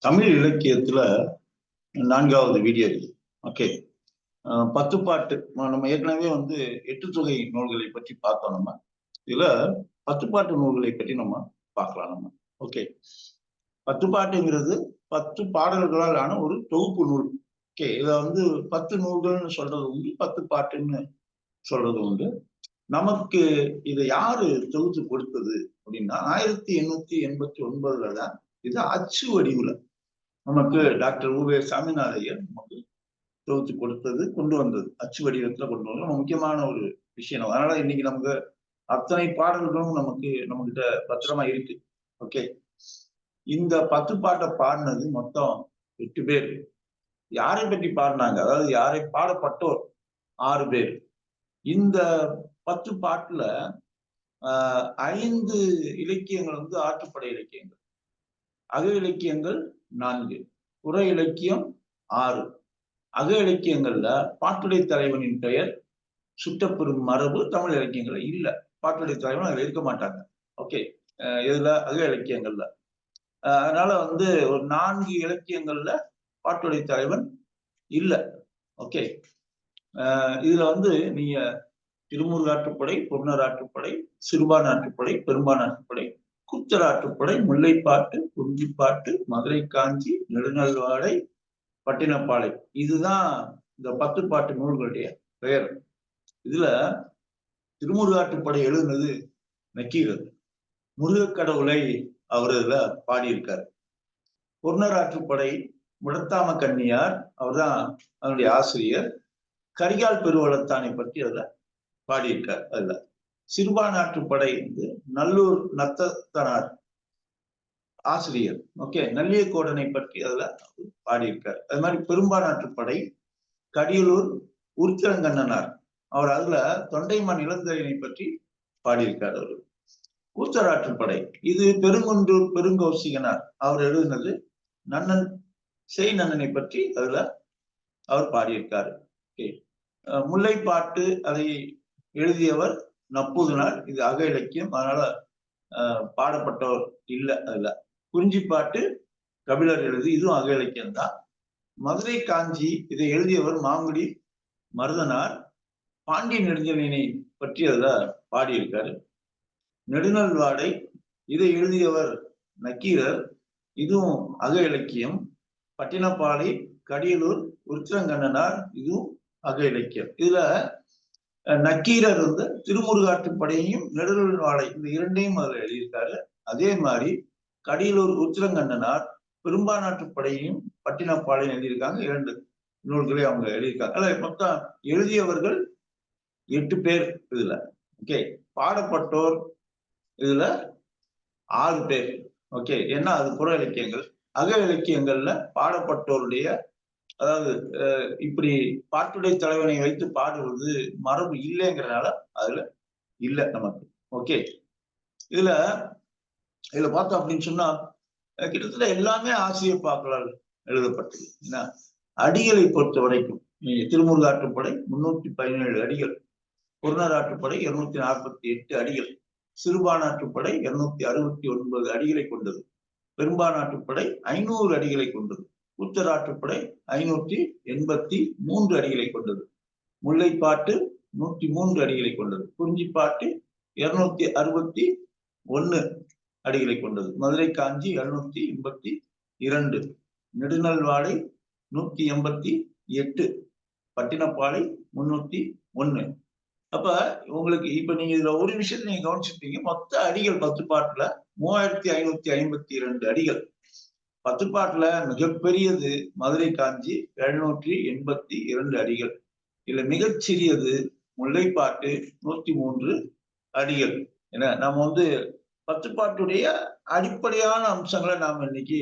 தமிழ் இலக்கியத்துல 4வது வீடியோ இது. ஓகே. 10 பாட்டு நம்ம ஏற்கனவே எட்டு தொகை நூல்களை பற்றி பார்த்தோம். நம்ம இதுல 10 பாட்டு நூல்களை பற்றி நம்ம பார்க்கலாம். நம்ம ஓகே. 10 பாட்டுங்கிறது 10 பாடல்களால் ஆன ஒரு தொகுப்பு நூல். ஓகே. இத 10 நூல்கள்னு சொல்றது உண்டு, 10 பாட்டுன்னு சொல்றது உண்டு. நமக்கு இதை யாரு தொகுத்து கொடுத்தது அப்படின்னா 1889 தான் இது அச்சு வடிவுல நமக்கு டாக்டர் உவே சாமிநாத ஐயர் நமக்கு தொகுத்து கொடுத்தது, கொண்டு வந்தது. அச்சு வடிவத்துல கொண்டு வந்தது ரொம்ப முக்கியமான ஒரு விஷயம். அதனால இன்னைக்கு நமக்கு அத்தனை பாடல்களும் நம்மகிட்ட பத்திரமா இருக்கு. ஓகே. இந்த 10 பாட்டை பாடினது மொத்தம் 8 பேர். யாரை பற்றி பாடினாங்க, அதாவது யாரை பாடப்பட்டோர் 6 பேர். இந்த 10 பாட்டுல 5 இலக்கியங்கள் ஆற்றுப்படை இலக்கியங்கள், அக இலக்கியங்கள் 4, புற இலக்கியம் 6. அக இலக்கியங்கள்ல பாட்டுடை தலைவனின் பெயர் சுட்டப்பெறும் மரபு தமிழ் இலக்கியங்கள்ல இல்ல. பாட்டுடை தலைவன் அதுல இருக்க மாட்டாங்க. ஓகே. இதுல அக இலக்கியங்கள்ல அதனால ஒரு 4 இலக்கியங்கள்ல பாட்டுடை தலைவன் இல்ல. ஓகே. இதுல நீங்க திருமுருகாற்றுப்படை, பொருணராற்றுப்படை, சிறுபானாற்றுப்படை, பெரும்பானாற்றுப்படை, கூத்தராற்றுப்படை, முல்லைப்பாட்டு, குறிஞ்சிப்பாட்டு, மதுரை காஞ்சி, நெடுநல்வாடை, பட்டினப்பாலை, இதுதான் இந்த 10 பாட்டு நூல்களுடைய பெயர். இதுல திருமுருகாற்றுப்படை எழுதுனது நக்கீரர். முருகக்கடவுளை அவர் இதுல பாடியிருக்கார். பொருணராற்றுப்படை முடத்தாம கன்னியார், அவர் தான் அதனுடைய ஆசிரியர். கரிகால் பெருவளத்தானை பற்றி அதுல பாடியிருக்கார். அதுல சிறுபானாற்றுப்படை நல்லூர் நத்தனார் ஆசிரியர். ஓகே. நல்லியக்கோடனை பற்றி அதுல பாடியிருக்கார். அது மாதிரி பெரும்பானாற்றுப்படை கடியலூர் உருத்திரங்கண்ணனார், அவர் அதுல தொண்டைமான் இளந்தரையனை பற்றி பாடியிருக்கார். அவரு கூத்தராற்றுப்படை இது பெருங்குன்றூர் பெருங்கௌசிகனார், அவர் எழுதினது நன்னன் செய் நன்னனை பற்றி அதுல அவர் பாடியிருக்காரு. ஓகே. முல்லைப்பாட்டு அதை எழுதியவர் நப்பூதனார், இது அக இலக்கியம், அதனால பாடப்பட்டவர் இல்ல. அதுல குறிஞ்சிப்பாட்டு கபிலர் எழுதி, இதுவும் அக இலக்கியம் தான். மதுரை காஞ்சி இதை எழுதியவர் மாங்குடி மருதனார், பாண்டிய நெடுஞ்செழியனை பற்றி அதுல பாடியிருக்காரு. நெடுநல்வாடை இதை எழுதியவர் நக்கீரர், இதுவும் அக இலக்கியம். பட்டினப்பாலை கடியலூர் உருத்திரங்கண்ணனார், இதுவும் அக இலக்கியம். இதுல நக்கீரர் திருமுருகாற்றுப்படையையும் நெடுநல்வாடை இந்த இரண்டையும் அதுல எழுதியிருக்காரு. அதே மாதிரி கடியலூர் உருத்திரங்கண்ணனார் பெரும்பானாற்றுப்படையையும் பட்டினப்பாளையும் எழுதியிருக்காங்க. 2 நூல்களை அவங்க எழுதியிருக்காங்க. அல்ல, மொத்தம் எழுதியவர்கள் 8 பேர் இதுல. ஓகே. பாடப்பட்டோர் இதுல 6 பேர். ஓகே. ஏன்னா அது புற இலக்கியங்கள். அக இலக்கியங்கள்ல பாடப்பட்டோருடைய, அதாவது இப்படி பாட்டுடை தலைவனை வைத்து பாடுவது மரபு இல்லைங்கிறதுனால அதுல இல்ல நமக்கு. ஓகே. இதுல பார்த்தோம் அப்படின்னு சொன்னா கிட்டத்தட்ட எல்லாமே ஆசிரியர் பாக்களால் எழுதப்பட்டது. என்ன அடிகளை பொறுத்த வரைக்கும் திருமுருகாற்றுப்படை 317 அடிகள், பொருணராற்றுப்படை 248 அடிகள், சிறுபானாற்றுப்படை 269 அடிகளை கொண்டது, பெரும்பானாற்றுப்படை 500 அடிகளை கொண்டது, கூத்தராற்றுப்படை 583 அடிகளை கொண்டது, முல்லைப்பாட்டு 103 அடிகளை கொண்டது, குறிஞ்சிப்பாட்டு 261 அடிகளை கொண்டது, மதுரை காஞ்சி 782, நெடுநல்வாடை 188, பட்டினப்பாலை 301. அப்ப உங்களுக்கு இப்ப நீங்க இதுல ஒரு விஷயத்தை நீங்க கவனிச்சிருப்பீங்க. மொத்த அடிகள் 10 பாட்டுல 3552 அடிகள். 10 பாட்டுல மிகப்பெரியது மதுரை காஞ்சி 782 அடிகள். இதுல மிகச்சிறியது முல்லைப்பாட்டு 103 அடிகள். ஏன்னா நம்ம 10 பாட்டுடைய அடிப்படையான அம்சங்களை நாம இன்னைக்கு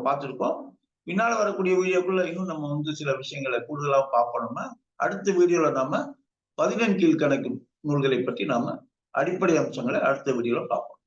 பார்த்திருக்கோம். பின்னால வரக்கூடிய வீடியோக்குள்ள இன்னும் நம்ம சில விஷயங்களை கூடுதலா பார்ப்போம்னா, அடுத்த வீடியோல நாம 11 கீழ்கணக்கு நூல்களை பற்றி நாம அடிப்படை அம்சங்களை அடுத்த வீடியோல பார்ப்போம்.